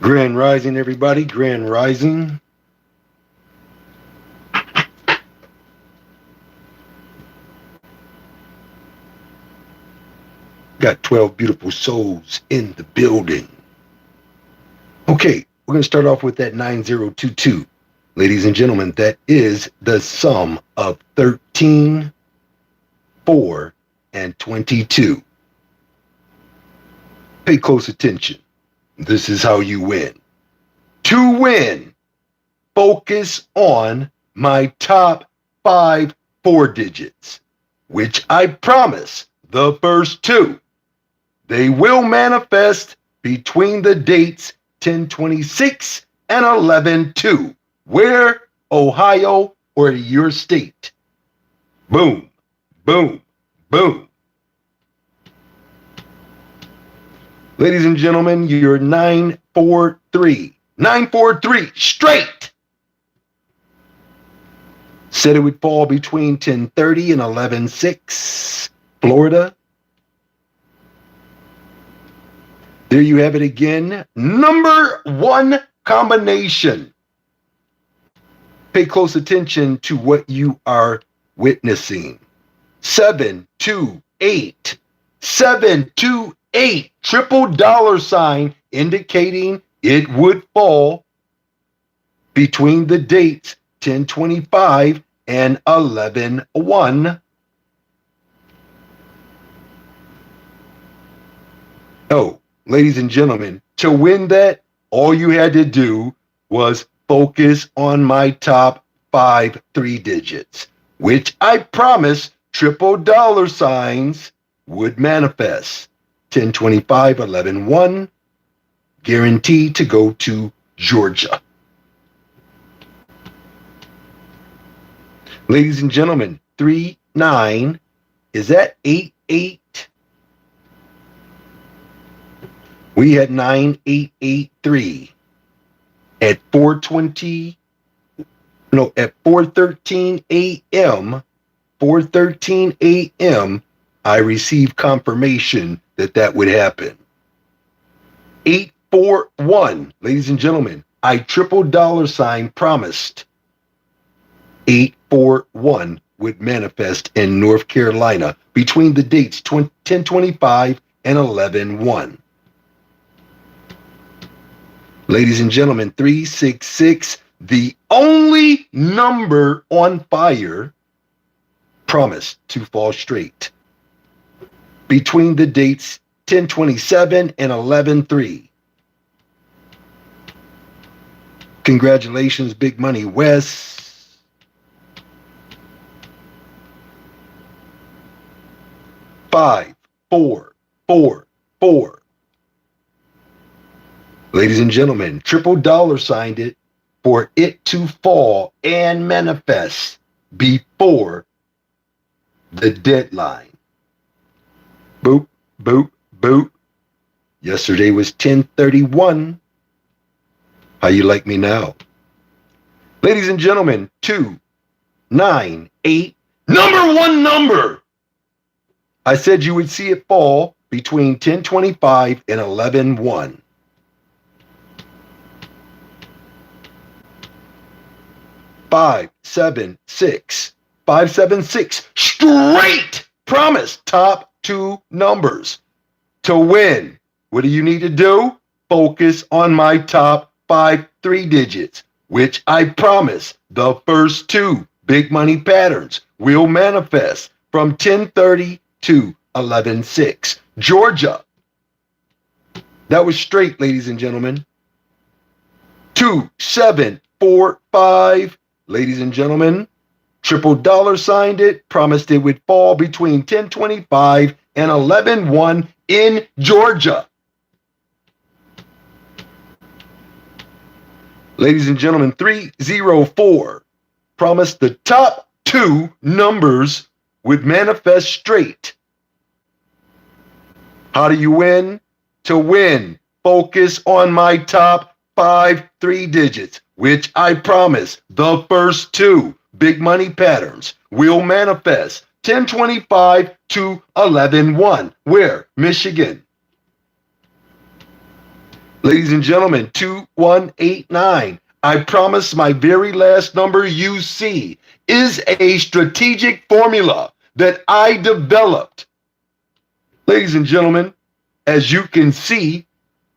Grand Rising, everybody. Grand Rising. Got 12 beautiful souls in the building. Okay, we're going to start off with that 9022. Ladies and gentlemen, that is the sum of 13, 4, and 22. Pay close attention. This is how you win. To win, focus on my top 5 4 digits, which I promise the first 2. They will manifest between the dates 10/26 and 11/2. Where? Ohio or your state. Boom, boom, boom. Ladies and gentlemen, you're 943. 943 straight. Said it would fall between 10:30 and 11/6. Florida. There you have it again. Number 1 combination. Pay close attention to what you are witnessing. 728. 728. Triple dollar sign indicating it would fall between the dates 10/25 and 11/1. Oh, ladies and gentlemen, to win that, all you had to do was focus on my top 5 3 digits, which I promised triple dollar signs would manifest. 10/25, 11/1, guaranteed to go to Georgia. Ladies and gentlemen, 39, is that 88? We had 9883 at 4:13 a.m. 4:13 a.m. I received confirmation that would happen. 841, ladies and gentlemen, I triple dollar sign promised 841 would manifest in North Carolina between the dates 10/25 and 11/1. Ladies and gentlemen, 366, the only number on fire, promised to fall straight between the dates 10/27 and 11/3. Congratulations, Big Money West. 5, 4, 4, 4. Ladies and gentlemen, triple dollar signed it for it to fall and manifest before the deadline. Boop, boop, boop. Yesterday was 10/31. How you like me now? Ladies and gentlemen, 298, number 1 number. I said you would see it fall between 10/25 and 11/1. 576. 576. Straight promise. Top 2 numbers. To win, what do you need to do? Focus on my top 5 3 digits, which I promise the first 2 big money patterns will manifest from 10:30 to 11/6. Georgia. That was straight, ladies and gentlemen. 2745. Ladies and gentlemen, triple dollar signed it, promised it would fall between 10/25 and 11/1 in Georgia. Ladies and gentlemen, 304 promised the top 2 numbers would manifest straight. How do you win? To win, focus on my top 5 3 digits, which I promise the first 2 big money patterns will manifest 10/25 to 11/1. Where? Michigan. Ladies and gentlemen, 2189. I promise my very last number you see is a strategic formula that I developed. Ladies and gentlemen, as you can see,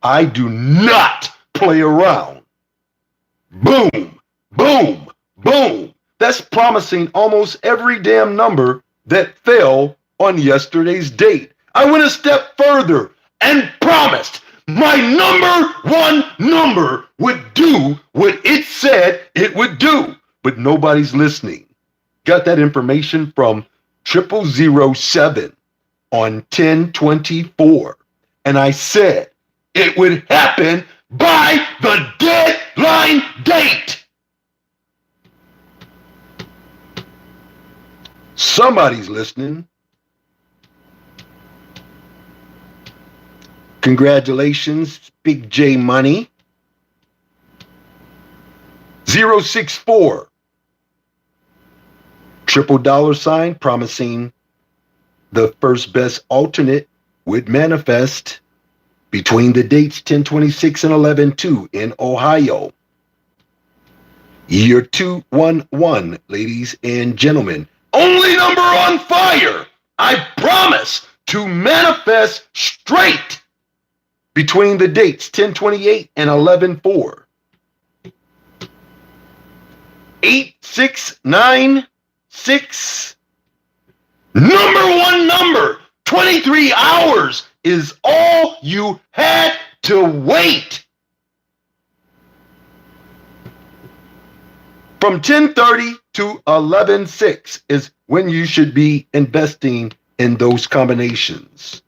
I do not play around. Boom, boom, boom. That's promising almost every damn number that fell on yesterday's date. I went a step further and promised my number one number would do what it said it would do, but nobody's listening. Got that information from 0007 on 1024. And I said it would happen by the deadline date. Somebody's listening. Congratulations, Big J Money. 064. Triple dollar sign promising the first best alternate would manifest between the dates 1026 and 11/2 in Ohio. Year 211, ladies and gentlemen. Only number on fire. I promise to manifest straight between the dates 1028 and 11/4. 8696. Number one number. 23 hours is all you had to wait. From 10:30 to 11/6 is when you should be investing in those combinations.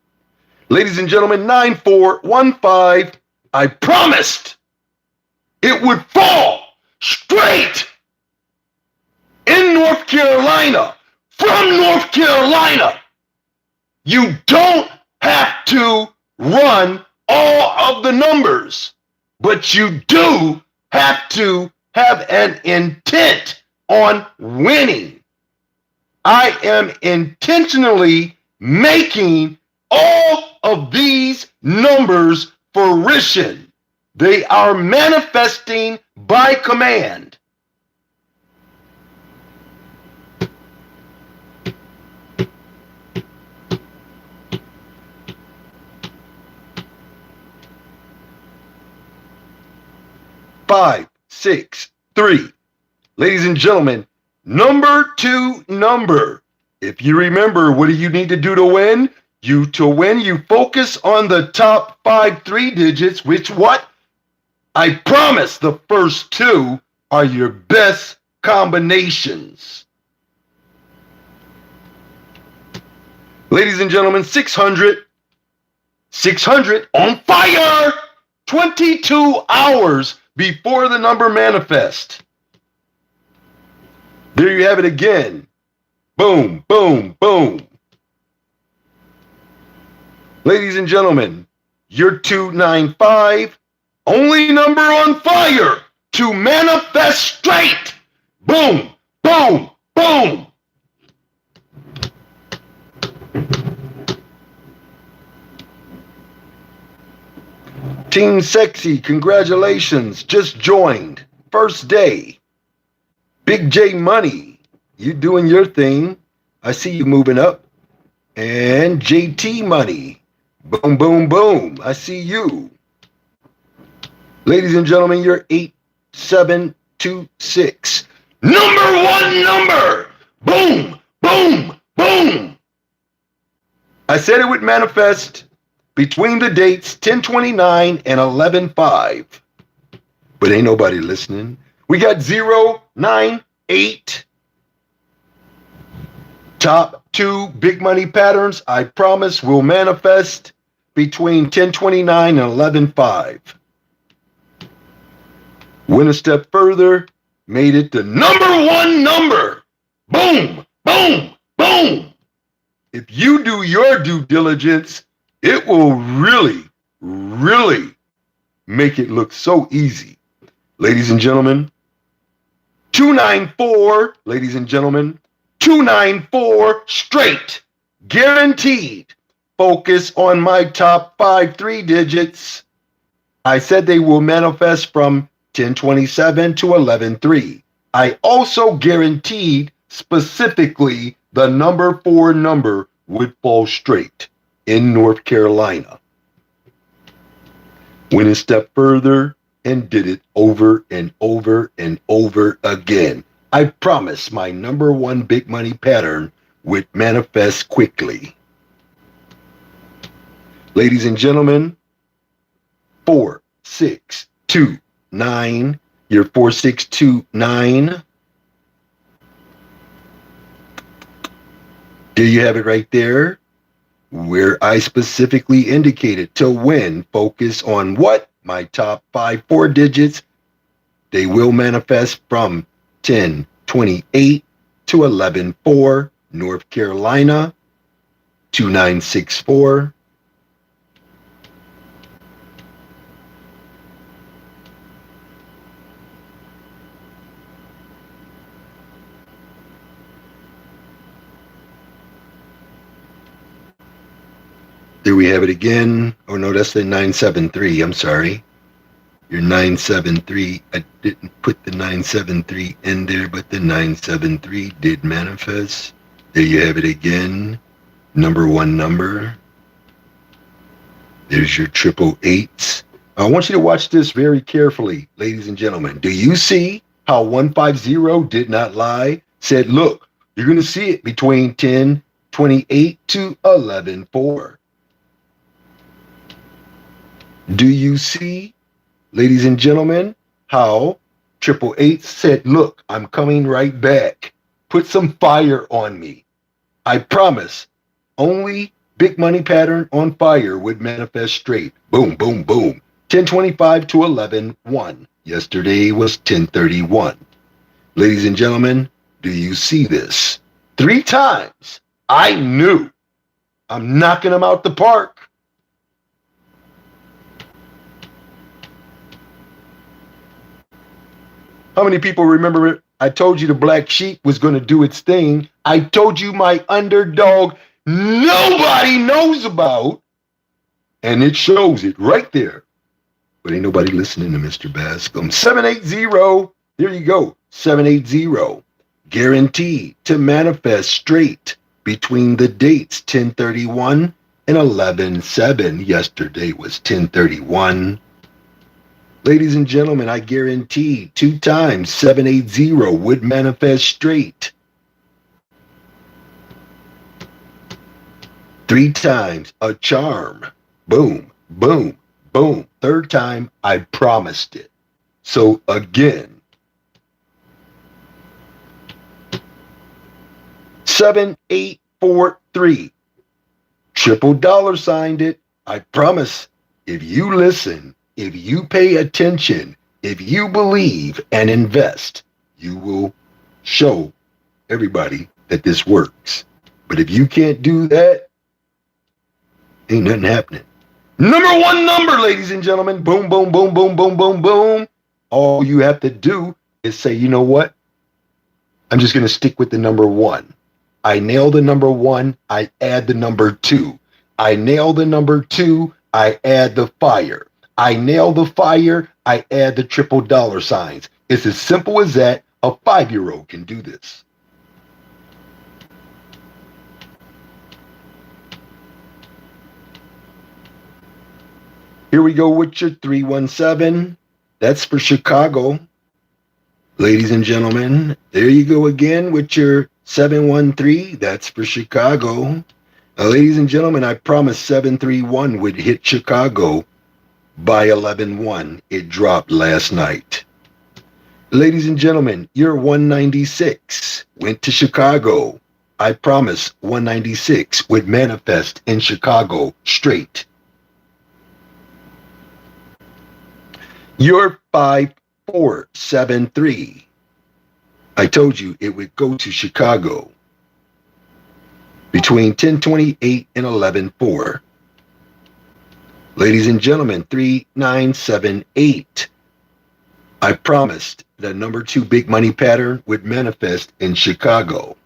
Ladies and gentlemen, 9415, I promised it would fall straight in North Carolina, from North Carolina. You don't have to run all of the numbers, but you do have to have an intent on winning. I am intentionally making all of these numbers fruition. They are manifesting by command. Five, 6, 3. Ladies and gentlemen, number two number. If you remember, what do you need to do to win? You focus on the top 5 3 digits, which what? I promise the first two are your best combinations. Ladies and gentlemen, 600 on fire, 22 hours before the number manifests. There you have it again. Boom, boom, boom. Ladies and gentlemen, you're 295, only number on fire to manifest straight. Boom, boom, boom. Team Sexy, congratulations, just joined. First day. Big J Money, you doing your thing. I see you moving up. And JT Money, boom, boom, boom. I see you. Ladies and gentlemen, you're 8726. Number one number. Boom, boom, boom. I said it would manifest between the dates 1029 and 11/5. But ain't nobody listening. We got 098. Top 2 big money patterns, I promise, will manifest between 1029 and 11/5. Went a step further, made it the number one number. Boom, boom, boom. If you do your due diligence, it will really, really make it look so easy. Ladies and gentlemen, 294, ladies and gentlemen, 294 straight, guaranteed. Focus on my top 5 3 digits. I said they will manifest from 1027 to 11:3. I also guaranteed specifically the number 4 number would fall straight in North Carolina. Went a step further and did it over and over and over again. I promise my number 1 big money pattern would manifest quickly. Ladies and gentlemen, 4629, your 4629. There you have it right there, where I specifically indicated to win, focus on what? My top 4 digits. They will manifest from 1028 to 11:4, North Carolina, 2964. There we have it again. Oh no, that's the 973. I'm sorry. Your 973. I didn't put the 973 in there, but the 973 did manifest. There you have it again. Number 1 number. There's your 888s. I want you to watch this very carefully, ladies and gentlemen. Do you see how 150 did not lie? Said, look, you're going to see it between 1028 to 11:4. Do you see, ladies and gentlemen, how 888 said, look, I'm coming right back. Put some fire on me. I promise, only big money pattern on fire would manifest straight. Boom, boom, boom. 1025 to 11:1. Yesterday was 1031. Ladies and gentlemen, do you see this? 3 times. I knew. I'm knocking them out the park. How many people remember it? I told you the black sheep was going to do its thing. I told you my underdog nobody knows about. And it shows it right there. But ain't nobody listening to Mr. Bascomb. 780. There you go. 780. Guaranteed to manifest straight between the dates 1031 and 11/7. Yesterday was 1031. Ladies and gentlemen, I guarantee 2 times 780 would manifest straight. 3 times a charm. Boom, boom, boom. 3rd time, I promised it. So again, 7843. Triple dollar signed it. I promise, if you listen, if you pay attention, if you believe and invest, you will show everybody that this works. But if you can't do that, ain't nothing happening. Number 1 number, ladies and gentlemen. Boom, boom, boom, boom, boom, boom, boom. All you have to do is say, you know what? I'm just going to stick with the number 1. I nail the number 1. I add the number 2. I nail the number 2. I add the fire. I nail the fire, I add the triple dollar signs. It's as simple as that. A 5-year-old can do this. Here we go with your 317. That's for Chicago. Ladies and gentlemen, there you go again with your 713. That's for Chicago. Ladies and gentlemen, I promised 731 would hit Chicago by 11/1. It dropped last night. Ladies and gentlemen, your 196 went to Chicago. I promise 196 would manifest in Chicago straight. Your 5473. I told you it would go to Chicago between 1028 and 11/4. Ladies and gentlemen, 3978. I promised the number 2 big money pattern would manifest in Chicago.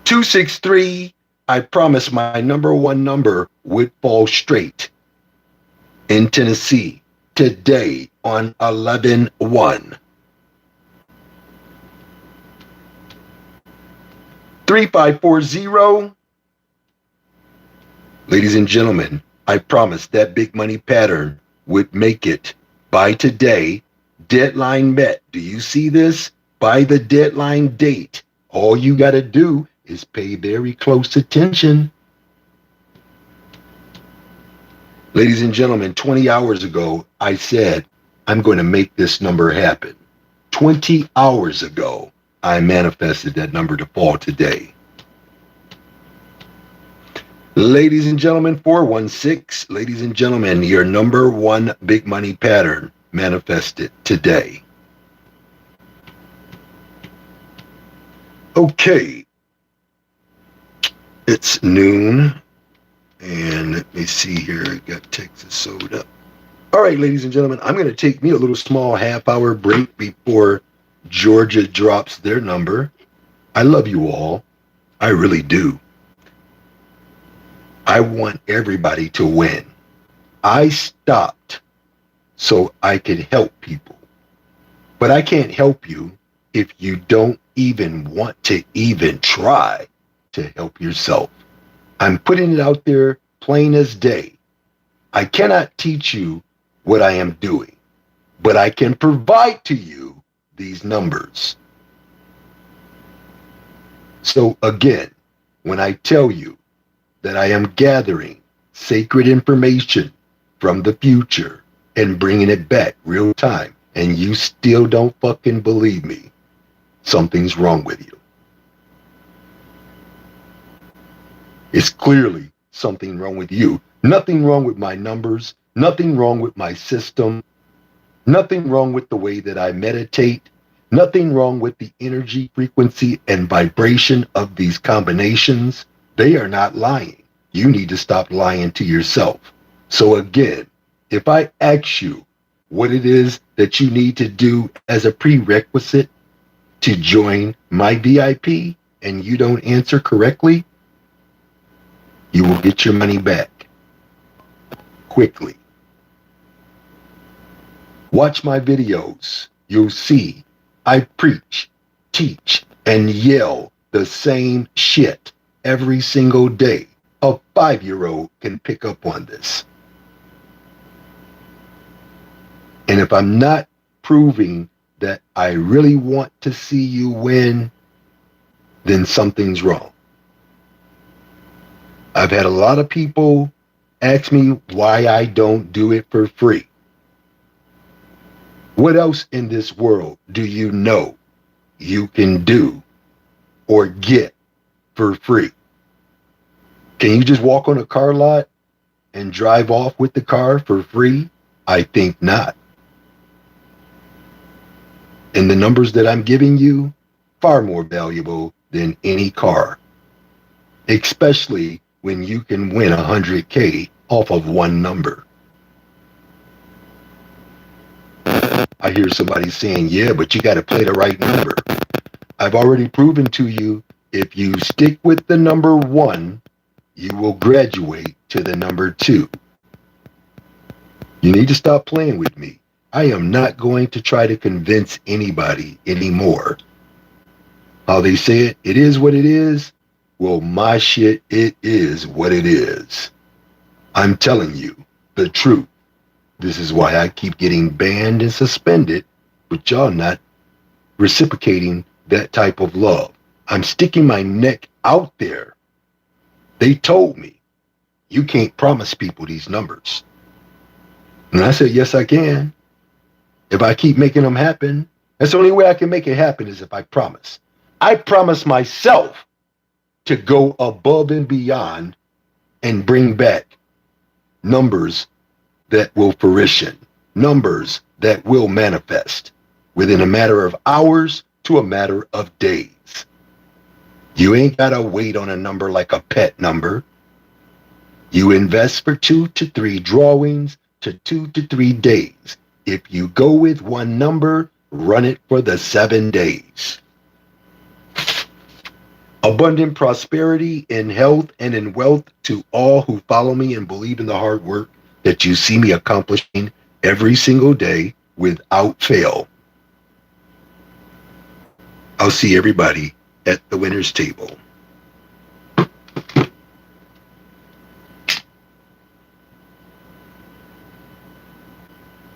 263. I promised my number 1 number would fall straight. in Tennessee today on 11/1. 3540. Ladies and gentlemen, I promised that big money pattern would make it by today. Deadline met. Do you see this? By the deadline date. All you got to do is pay very close attention. Ladies and gentlemen, 20 hours ago, I said, I'm going to make this number happen. 20 hours ago, I manifested that number to fall today. Ladies and gentlemen, 416, ladies and gentlemen, your number one big money pattern manifested today. Okay, it's noon, and let me see here, I got Texas soda. All right, ladies and gentlemen, I'm going to take me a little small half-hour break before Georgia drops their number. I love you all. I really do. I want everybody to win. I stopped so I could help people. But I can't help you if you don't even want to even try to help yourself. I'm putting it out there plain as day. I cannot teach you what I am doing, but I can provide to you these numbers. So again, when I tell you that I am gathering sacred information from the future and bringing it back real time, and you still don't fucking believe me, something's wrong with you. It's clearly something wrong with you. Nothing wrong with my numbers, nothing wrong with my system, nothing wrong with the way that I meditate, nothing wrong with the energy, frequency, and vibration of these combinations. They are not lying. You need to stop lying to yourself. So again, if I ask you what it is that you need to do as a prerequisite to join my VIP and you don't answer correctly, you will get your money back quickly. Watch my videos. You'll see I preach, teach, and yell the same shit every single day. A 5-year-old can pick up on this. And if I'm not proving that I really want to see you win, then something's wrong. I've had a lot of people ask me why I don't do it for free. What else in this world do you know you can do or get for free? Can you just walk on a car lot and drive off with the car for free? I think not. And the numbers that I'm giving you, far more valuable than any car, especially when you can win 100K off of one number. I hear somebody saying, yeah, but you got to play the right number. I've already proven to you, if you stick with the number 1, you will graduate to the number 2. You need to stop playing with me. I am not going to try to convince anybody anymore. How they say it, it is what it is. Well, my shit, it is what it is. I'm telling you the truth. This is why I keep getting banned and suspended, but y'all not reciprocating that type of love. I'm sticking my neck out there. They told me, you can't promise people these numbers. And I said, yes, I can. If I keep making them happen, that's the only way I can make it happen is if I promise. I promise myself to go above and beyond and bring back numbers that will fruition, numbers that will manifest within a matter of hours to a matter of days. You ain't got to wait on a number like a pet number. You invest for 2 to 3 drawings to 2 to 3 days. If you go with one number, run it for the 7 days. Abundant prosperity in health and in wealth to all who follow me and believe in the hard work that you see me accomplishing every single day without fail. I'll see everybody at the winner's table.